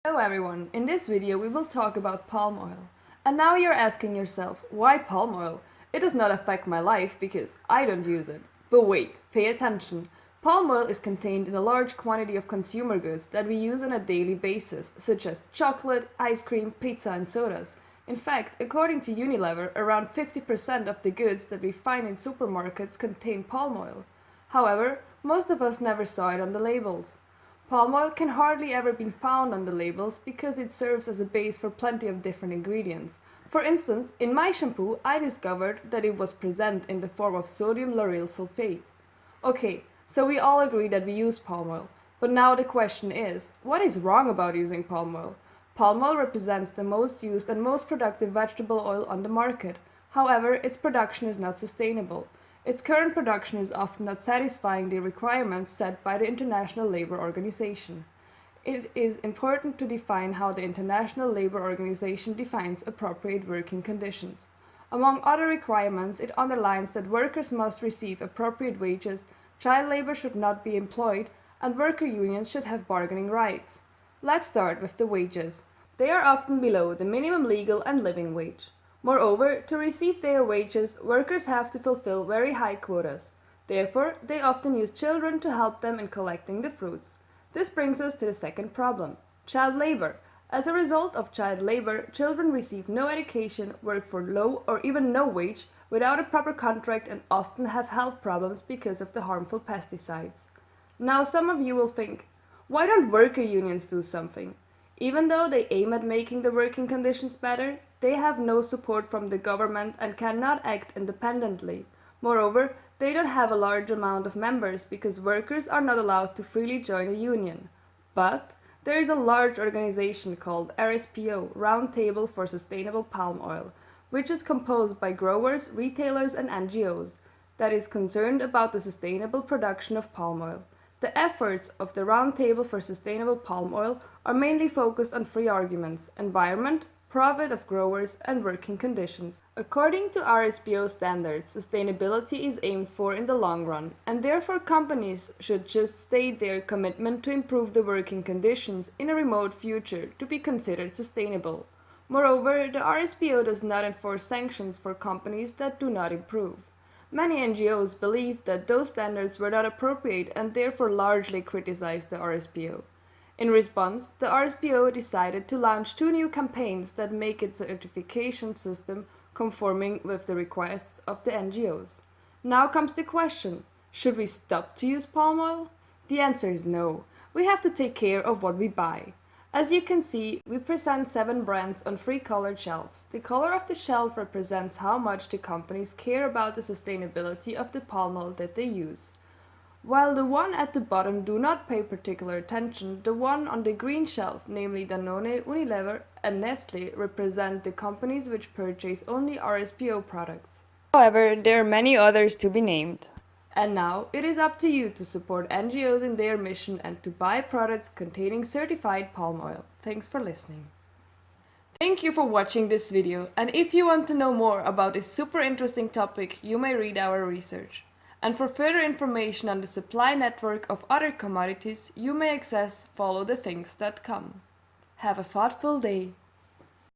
Hello everyone, in this video we will talk about palm oil. And now you're asking yourself, why palm oil? It does not affect my life because I don't use it. But wait, pay attention. Palm oil is contained in a large quantity of consumer goods that we use on a daily basis, such as chocolate, ice cream, pizza and sodas. In fact, according to Unilever, around 50% of the goods that we find in supermarkets contain palm oil. However, most of us never saw it on the labels. Palm oil can hardly ever be found on the labels because it serves as a base for plenty of different ingredients. For instance, in my shampoo I discovered that it was present in the form of sodium lauryl sulfate. Okay, so we all agree that we use palm oil, but now the question is, what is wrong about using palm oil? Palm oil represents the most used and most productive vegetable oil on the market. However, its production is not sustainable. Its current production is often not satisfying the requirements set by the International Labour Organization. It is important to define how the International Labour Organization defines appropriate working conditions. Among other requirements, it underlines that workers must receive appropriate wages, child labour should not be employed, and worker unions should have bargaining rights. Let's start with the wages. They are often below the minimum legal and living wage. Moreover, to receive their wages, workers have to fulfill very high quotas. Therefore, they often use children to help them in collecting the fruits. This brings us to the second problem, child labor. As a result of child labor, children receive no education, work for low or even no wage, without a proper contract and often have health problems because of the harmful pesticides. Now some of you will think, why don't worker unions do something? Even though they aim at making the working conditions better, they have no support from the government and cannot act independently. Moreover, they don't have a large amount of members because workers are not allowed to freely join a union. But there is a large organization called RSPO, Round Table for Sustainable Palm Oil, which is composed by growers, retailers and NGOs, that is concerned about the sustainable production of palm oil. The efforts of the Round Table for Sustainable Palm Oil are mainly focused on three arguments: environment, profit of growers, and working conditions. According to RSPO standards, sustainability is aimed for in the long run, and therefore companies should just state their commitment to improve the working conditions in a remote future to be considered sustainable. Moreover, the RSPO does not enforce sanctions for companies that do not improve. Many NGOs believe that those standards were not appropriate and therefore largely criticized the RSPO. In response, the RSPO decided to launch two new campaigns that make its certification system conforming with the requests of the NGOs. Now comes the question, should we stop to use palm oil? The answer is no. We have to take care of what we buy. As you can see, we present 7 brands on 3 colored shelves. The color of the shelf represents how much the companies care about the sustainability of the palm oil that they use. While the one at the bottom do not pay particular attention, the one on the green shelf, namely Danone, Unilever and Nestle, represent the companies which purchase only RSPO products. However, there are many others to be named. And now, it is up to you to support NGOs in their mission and to buy products containing certified palm oil. Thanks for listening. Thank you for watching this video, and if you want to know more about this super interesting topic, you may read our research. And for further information on the supply network of other commodities, you may access followthethings.com. Have a thoughtful day.